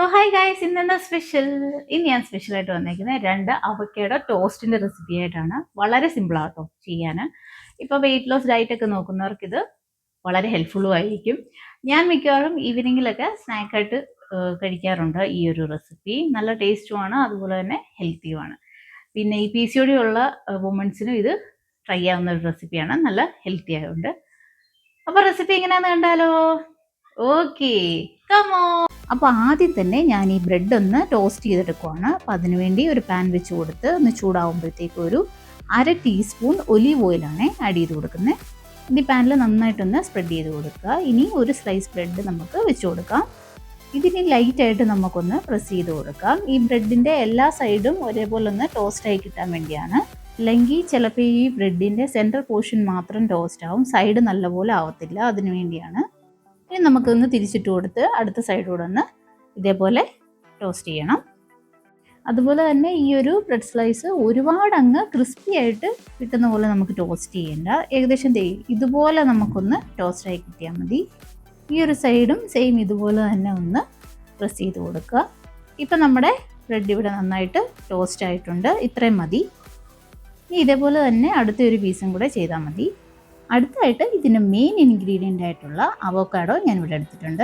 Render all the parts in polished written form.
Hi guys, ഇന്നെന്താ special? ഇനി ഞാൻ സ്പെഷ്യലായിട്ട് വന്നേക്കുന്നത് 2 അവക്കേഡോ ടോസ്റ്റിന്റെ റെസിപ്പി ആയിട്ടാണ്. വളരെ സിമ്പിളാട്ടോ ചെയ്യാൻ. ഇപ്പോൾ വെയിറ്റ് ലോസ് ഡയറ്റ് ഒക്കെ നോക്കുന്നവർക്ക് ഇത് വളരെ ഹെൽപ്ഫുള്ളും ആയിരിക്കും. ഞാൻ മിക്കവാറും ഈവനിങ്ങിലൊക്കെ സ്നാക്കായിട്ട് കഴിക്കാറുണ്ട് ഈ ഒരു റെസിപ്പി. നല്ല ടേസ്റ്റുമാണ്, അതുപോലെ തന്നെ ഹെൽത്തിയുമാണ്. പിന്നെ ഈ PCOD ഉള്ള വുമൻസിനും ഇത് ട്രൈ ചെയ്യാവുന്ന ഒരു റെസിപ്പിയാണ്, നല്ല ഹെൽത്തി ആയതുകൊണ്ട്. അപ്പോൾ റെസിപ്പി എങ്ങനെയാണെന്ന് കണ്ടാലോ? Okay, come on. അപ്പോൾ ആദ്യം തന്നെ ഞാൻ ഈ ബ്രെഡ് ഒന്ന് ടോസ്റ്റ് ചെയ്തെടുക്കുവാണ്. അപ്പോൾ അതിനുവേണ്ടി ഒരു പാൻ വെച്ച് കൊടുത്ത് ഒന്ന് ചൂടാവുമ്പോഴത്തേക്ക് ഒരു 1/2 ടീസ്പൂൺ ഒലീവ് ഓയിലാണ് ആഡ് ചെയ്ത് കൊടുക്കുന്നത്. ഈ പാനിൽ നന്നായിട്ടൊന്ന് സ്പ്രെഡ് ചെയ്ത് കൊടുക്കുക. ഇനി ഒരു സ്ലൈസ് ബ്രെഡ് നമുക്ക് വെച്ച് കൊടുക്കാം. ഇതിന് ലൈറ്റായിട്ട് നമുക്കൊന്ന് പ്രസ് ചെയ്ത് കൊടുക്കാം. ഈ ബ്രെഡിൻ്റെ എല്ലാ സൈഡും ഒരേപോലെ ഒന്ന് ടോസ്റ്റായി കിട്ടാൻ വേണ്ടിയാണ്. അല്ലെങ്കിൽ ചിലപ്പോൾ ഈ ബ്രെഡിൻ്റെ സെൻട്രൽ പോർഷൻ മാത്രം ടോസ്റ്റ് ആവും, സൈഡ് നല്ലപോലെ ആവത്തില്ല. അതിനു വേണ്ടിയാണ്. ഇനി നമുക്കൊന്ന് തിരിച്ചിട്ട് കൊടുത്ത് അടുത്ത സൈഡോടെ ഒന്ന് ഇതേപോലെ ടോസ്റ്റ് ചെയ്യണം. അതുപോലെ തന്നെ ഈ ഒരു ബ്രെഡ് സ്ലൈസ് ഒരുപാട് അങ്ങ് ക്രിസ്പി ആയിട്ട് കിട്ടുന്ന പോലെ നമുക്ക് ടോസ്റ്റ് ചെയ്യേണ്ട. ഏകദേശം ഇതുപോലെ നമുക്കൊന്ന് ടോസ്റ്റായി കിട്ടിയാൽ മതി. ഈ ഒരു സൈഡും സെയിം ഇതുപോലെ തന്നെ ഒന്ന് പ്രസ് ചെയ്ത് കൊടുക്കുക. ഇപ്പം നമ്മുടെ ബ്രെഡ് ഇവിടെ നന്നായിട്ട് ടോസ്റ്റ് ആയിട്ടുണ്ട്. ഇത്രയും മതി. ഇനി ഇതേപോലെ തന്നെ അടുത്തൊരു പീസും കൂടെ ചെയ്താൽ മതി. അടുത്തായിട്ട് ഇതിൻ്റെ മെയിൻ ഇൻഗ്രീഡിയൻ്റ് ആയിട്ടുള്ള അവോക്കാഡോ ഞാനിവിടെ എടുത്തിട്ടുണ്ട്.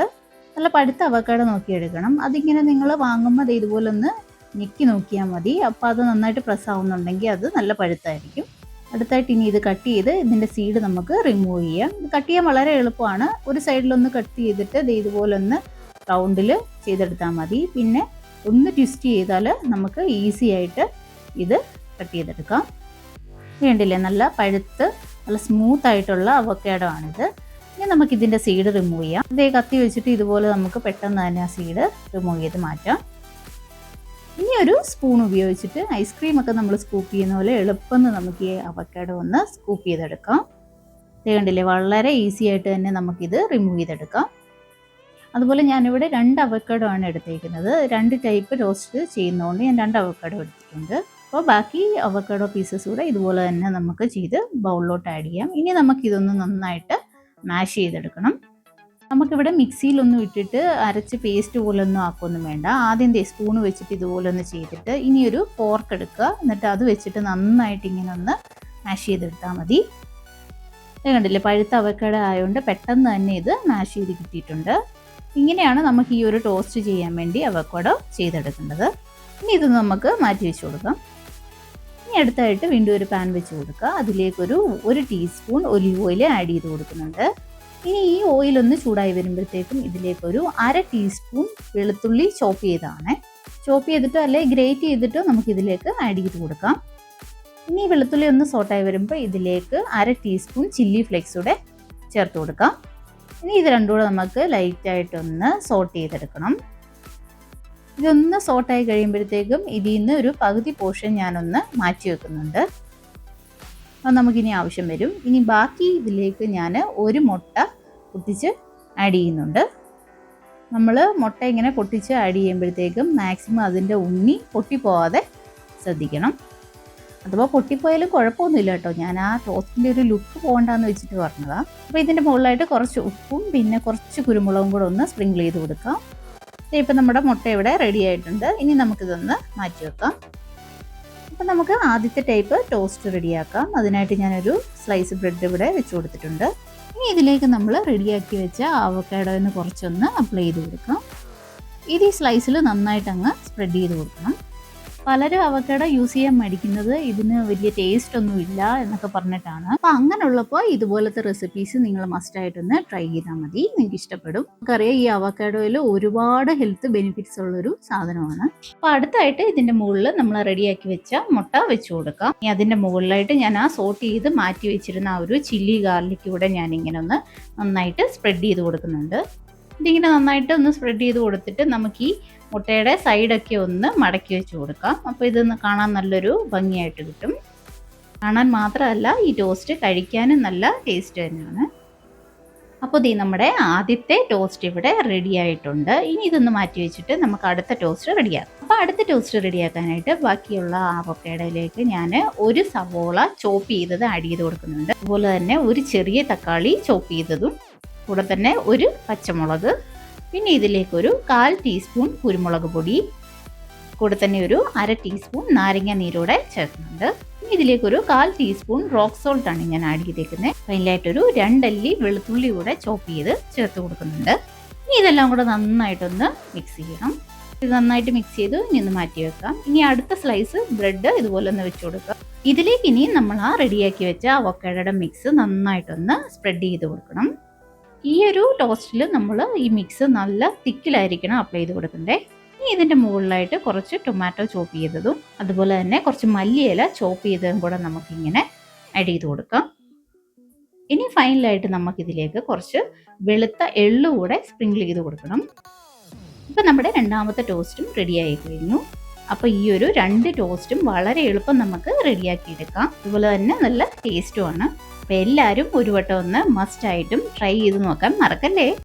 നല്ല പഴുത്ത അവോക്കാഡോ നോക്കിയെടുക്കണം. അതിങ്ങനെ നിങ്ങൾ വാങ്ങുമ്പോൾ ഇതുപോലെ ഒന്ന് ഞെക്കി നോക്കിയാൽ മതി. അപ്പോൾ അത് നന്നായിട്ട് പ്രസ് ആവുന്നുണ്ടെങ്കിൽ അത് നല്ല പഴുത്തായിരിക്കും. അടുത്തായിട്ട് ഇനി ഇത് കട്ട് ചെയ്ത് ഇതിൻ്റെ സീഡ് നമുക്ക് റിമൂവ് ചെയ്യാം. ഇത് കട്ട് ചെയ്യാൻ വളരെ എളുപ്പമാണ്. ഒരു സൈഡിലൊന്ന് കട്ട് ചെയ്തിട്ട് ഇതുപോലെ ഒന്ന് റൗണ്ടിൽ ചെയ്തെടുത്താൽ മതി. പിന്നെ ഒന്ന് ട്വിസ്റ്റ് ചെയ്താൽ നമുക്ക് ഈസി ആയിട്ട് ഇത് കട്ട് ചെയ്തെടുക്കാം. വേണ്ടില്ലേ, നല്ല പഴുത്ത് നല്ല സ്മൂത്ത് ആയിട്ടുള്ള അവോക്കാഡോ ആണിത്. ഇനി നമുക്കിതിൻ്റെ സീഡ് റിമൂവ് ചെയ്യാം. ഇതേ കത്തി വെച്ചിട്ട് ഇതുപോലെ നമുക്ക് പെട്ടെന്ന് തന്നെ ആ സീഡ് റിമൂവ് ചെയ്ത് മാറ്റാം. ഇനി ഒരു സ്പൂൺ ഉപയോഗിച്ചിട്ട് ഐസ്ക്രീമൊക്കെ നമ്മൾ സ്കൂപ്പ് ചെയ്യുന്ന പോലെ എളുപ്പം നമുക്ക് ഈ അവോക്കാഡോ ഒന്ന് സ്കൂപ്പ് ചെയ്തെടുക്കാം. ഇത് കണ്ടില്ലേ, വളരെ ഈസി ആയിട്ട് തന്നെ നമുക്കിത് റിമൂവ് ചെയ്തെടുക്കാം. അതുപോലെ ഞാനിവിടെ 2 അവോക്കാഡോ ആണ് എടുത്തേക്കുന്നത്. 2 ടൈപ്പ് റോസ്റ്റ് ചെയ്യുന്നതുകൊണ്ട് ഞാൻ 2 അവോക്കാഡോ എടുത്തിട്ടുണ്ട്. അപ്പോൾ ബാക്കി അവോക്കാഡോ പീസസ് കൂടെ ഇതുപോലെ തന്നെ നമുക്ക് ചെയ്ത് ബൗളിലോട്ട് ആഡ് ചെയ്യാം. ഇനി നമുക്കിതൊന്ന് നന്നായിട്ട് മാഷ് ചെയ്തെടുക്കണം. നമുക്കിവിടെ മിക്സിയിലൊന്നും ഇട്ടിട്ട് അരച്ച് പേസ്റ്റ് പോലെ ഒന്നും ആക്കൊന്നും വേണ്ട. ആദ്യം സ്പൂണ് വെച്ചിട്ട് ഇതുപോലെ ഒന്ന് ചെയ്തിട്ട് ഇനി ഒരു ഫോർക്ക് എടുക്കുക. എന്നിട്ട് അത് വെച്ചിട്ട് നന്നായിട്ട് ഇങ്ങനെ ഒന്ന് മാഷ് ചെയ്തെടുത്താൽ മതി. കണ്ടില്ലേ, പഴുത്ത അവോക്കാഡോ ആയതുകൊണ്ട് പെട്ടെന്ന് തന്നെ ഇത് മാഷ് ചെയ്ത് കിട്ടിയിട്ടുണ്ട്. ഇങ്ങനെയാണ് നമുക്ക് ഈ ഒരു ടോസ്റ്റ് ചെയ്യാൻ വേണ്ടി അവോക്കാഡോ ചെയ്തെടുക്കേണ്ടത്. ഇനി ഇത് നമുക്ക് മാറ്റി വെച്ച് കൊടുക്കാം. ഇനി അടുത്തായിട്ട് വീണ്ടും ഒരു പാൻ വെച്ച് കൊടുക്കുക. അതിലേക്കൊരു 1 ടീസ്പൂൺ ഒലിവ് ഓയിൽ ആഡ് ചെയ്ത് കൊടുക്കുന്നുണ്ട്. ഇനി ഈ ഓയിലൊന്ന് ചൂടായി വരുമ്പോഴത്തേക്കും ഇതിലേക്കൊരു 1/2 ടീസ്പൂൺ വെളുത്തുള്ളി ചോപ്പ് ചെയ്തിട്ടോ അല്ലെങ്കിൽ ഗ്രേറ്റ് ചെയ്തിട്ടോ നമുക്കിതിലേക്ക് ആഡ് ചെയ്ത് കൊടുക്കാം. ഇനി ഈ വെളുത്തുള്ളി ഒന്ന് സോട്ടായി വരുമ്പോൾ ഇതിലേക്ക് 1/2 ടീസ്പൂൺ ചില്ലി ഫ്ലേക്സ് കൂടെ ചേർത്ത് കൊടുക്കാം. ഇനി ഇത് രണ്ടും കൂടെ നമുക്ക് ലൈറ്റായിട്ടൊന്ന് സോട്ട് ചെയ്തെടുക്കണം. ഇതൊന്ന് സോട്ടായി കഴിയുമ്പോഴത്തേക്കും ഇതിൽ നിന്ന് ഒരു പകുതി പോർഷൻ ഞാനൊന്ന് മാറ്റി വെക്കുന്നുണ്ട്. അത് നമുക്കിനി ആവശ്യം വരും. ഇനി ബാക്കി ഇതിലേക്ക് ഞാൻ ഒരു മുട്ട പൊട്ടിച്ച് ആഡ് ചെയ്യുന്നുണ്ട്. നമ്മൾ മുട്ട ഇങ്ങനെ പൊട്ടിച്ച് ആഡ് ചെയ്യുമ്പോഴത്തേക്കും മാക്സിമം അതിൻ്റെ ഉണ്ണി പൊട്ടിപ്പോവാതെ ശ്രദ്ധിക്കണം. അഥവാ പൊട്ടിപ്പോയാലും കുഴപ്പമൊന്നുമില്ല കേട്ടോ. ഞാൻ ആ ടോസ്റ്റിൻ്റെ ഒരു ലുക്ക് പോകണ്ടെന്ന് വെച്ചിട്ട് പറഞ്ഞതാണ്. അപ്പോൾ ഇതിൻ്റെ മുകളിലായിട്ട് കുറച്ച് ഉപ്പും പിന്നെ കുറച്ച് കുരുമുളകും കൂടെ ഒന്ന് സ്പ്രിങ്കിൾ ചെയ്ത് കൊടുക്കാം. ഇപ്പം നമ്മുടെ മുട്ട ഇവിടെ റെഡി ആയിട്ടുണ്ട്. ഇനി നമുക്കിതൊന്ന് മാറ്റി വെക്കാം. അപ്പം നമുക്ക് ആദ്യത്തെ ടൈപ്പ് ടോസ്റ്റ് റെഡിയാക്കാം. അതിനായിട്ട് ഞാനൊരു സ്ലൈസ് ബ്രെഡ് ഇവിടെ വെച്ച് കൊടുത്തിട്ടുണ്ട്. ഇനി ഇതിലേക്ക് നമ്മൾ റെഡിയാക്കി വെച്ച അവോക്കാഡോന്ന് കുറച്ചൊന്ന് അപ്ലൈ ചെയ്ത് കൊടുക്കാം. ഇത് ഈ സ്ലൈസിൽ നന്നായിട്ട് അങ്ങ് സ്പ്രെഡ് ചെയ്ത് കൊടുക്കണം. പലരും അവോക്കാഡോ യൂസ് ചെയ്യാൻ മടിക്കുന്നത് ഇതിന് വലിയ ടേസ്റ്റ് ഒന്നും ഇല്ല എന്നൊക്കെ പറഞ്ഞിട്ടാണ്. അപ്പോൾ അങ്ങനെയുള്ളപ്പോൾ ഇതുപോലത്തെ റെസിപ്പീസ് നിങ്ങൾ മസ്റ്റായിട്ടൊന്ന് ട്രൈ ചെയ്താൽ മതി, നിങ്ങൾക്ക് ഇഷ്ടപ്പെടും. നമുക്കറിയാം ഈ അവോക്കാഡോയിൽ ഒരുപാട് ഹെൽത്ത് ബെനിഫിറ്റ്സ് ഉള്ളൊരു സാധനമാണ്. അപ്പോൾ അടുത്തായിട്ട് ഇതിൻ്റെ മുകളിൽ നമ്മൾ റെഡിയാക്കി വെച്ച മുട്ട വെച്ച് കൊടുക്കാം. ഇനി അതിൻ്റെ മുകളിലായിട്ട് ഞാൻ ആ സോട്ട് ചെയ്ത് മാറ്റി വെച്ചിരുന്ന ആ ഒരു ചില്ലി ഗാർലിക് കൂടെ ഞാനിങ്ങനെ ഒന്ന് നന്നായിട്ട് സ്പ്രെഡ് ചെയ്ത് കൊടുക്കുന്നുണ്ട്. ഇതിങ്ങനെ നന്നായിട്ട് ഒന്ന് സ്പ്രെഡ് ചെയ്ത് കൊടുത്തിട്ട് നമുക്ക് ഈ മുട്ടയുടെ സൈഡൊക്കെ ഒന്ന് മടക്കി വെച്ച് കൊടുക്കാം. അപ്പോൾ ഇതൊന്ന് കാണാൻ നല്ലൊരു ഭംഗിയായിട്ട് കിട്ടും. കാണാൻ മാത്രമല്ല ഈ ടോസ്റ്റ് കഴിക്കാനും നല്ല ടേസ്റ്റ് തന്നെയാണ്. അപ്പോൾ നമ്മുടെ ആദ്യത്തെ ടോസ്റ്റ് ഇവിടെ റെഡി ആയിട്ടുണ്ട്. ഇനി ഇതൊന്ന് മാറ്റി വെച്ചിട്ട് നമുക്ക് അടുത്ത ടോസ്റ്റ് റെഡിയാക്കാം. അപ്പോൾ അടുത്ത ടോസ്റ്റ് റെഡിയാക്കാനായിട്ട് ബാക്കിയുള്ള അവോക്കാഡോയിലേക്ക് ഞാൻ ഒരു സവോള ചോപ്പ് ചെയ്തത് ആഡ് ചെയ്ത് കൊടുക്കുന്നുണ്ട്. അതുപോലെ തന്നെ ഒരു ചെറിയ തക്കാളി ചോപ്പ് ചെയ്തതും കൂടെ തന്നെ ഒരു പച്ചമുളക് പിന്നെ ഇതിലേക്കൊരു 1/4 ടീസ്പൂൺ കുരുമുളക് പൊടി, കൂടെ തന്നെ ഒരു 1/2 ടീസ്പൂൺ നാരങ്ങ നീരോടെ ചേർക്കുന്നുണ്ട്. ഇനി ഇതിലേക്കൊരു 1/4 ടീസ്പൂൺ റോക്ക് സോൾട്ട് ആണ് ഞാൻ ആഡ് ചെയ്തേക്കുന്നത്. അതിലായിട്ടൊരു 2 അല്ലി വെളുത്തുള്ളി കൂടെ ചോപ്പ് ചെയ്ത് ചേർത്ത് കൊടുക്കുന്നുണ്ട്. ഇനി ഇതെല്ലാം കൂടെ നന്നായിട്ടൊന്ന് മിക്സ് ചെയ്യണം. ഇത് നന്നായിട്ട് മിക്സ് ചെയ്ത് ഇനി ഒന്ന് മാറ്റി വെക്കാം. ഇനി അടുത്ത സ്ലൈസ് ബ്രെഡ് ഇതുപോലെ ഒന്ന് വെച്ച് കൊടുക്കുക. ഇതിലേക്ക് ഇനി നമ്മൾ ആ റെഡിയാക്കി വെച്ച അവോക്കാഡോയുടെ മിക്സ് നന്നായിട്ടൊന്ന് സ്പ്രെഡ് ചെയ്ത് കൊടുക്കണം. ഈ ഒരു ടോസ്റ്റിൽ നമ്മൾ ഈ മിക്സ് നല്ല തിക്കിലായിരിക്കണം അപ്ലൈ ചെയ്ത് കൊടുക്കണ്ടേ. ഇനി ഇതിൻ്റെ മുകളിലായിട്ട് കുറച്ച് ടൊമാറ്റോ ചോപ്പ് ചെയ്തതും അതുപോലെ തന്നെ കുറച്ച് മല്ലിയില ചോപ്പ് ചെയ്തതും കൂടെ നമുക്കിങ്ങനെ ആഡ് ചെയ്ത് കൊടുക്കാം. ഇനി ഫൈനലായിട്ട് നമുക്കിതിലേക്ക് കുറച്ച് വെളുത്ത എള്ളു കൂടെ സ്പ്രിങ്കിൾ ചെയ്ത് കൊടുക്കണം. ഇപ്പം നമ്മുടെ രണ്ടാമത്തെ ടോസ്റ്റും റെഡിയായി കഴിഞ്ഞു. അപ്പോൾ ഈ ഒരു 2 ടോസ്റ്റും വളരെ എളുപ്പം നമുക്ക് റെഡിയാക്കി എടുക്കാം. അതുപോലെ തന്നെ നല്ല ടേസ്റ്റുമാണ്. അപ്പോൾ എല്ലാവരും ഒരു വട്ടം ഒന്ന് മസ്റ്റായിട്ടും ട്രൈ ചെയ്ത് നോക്കാൻ മറക്കല്ലേ.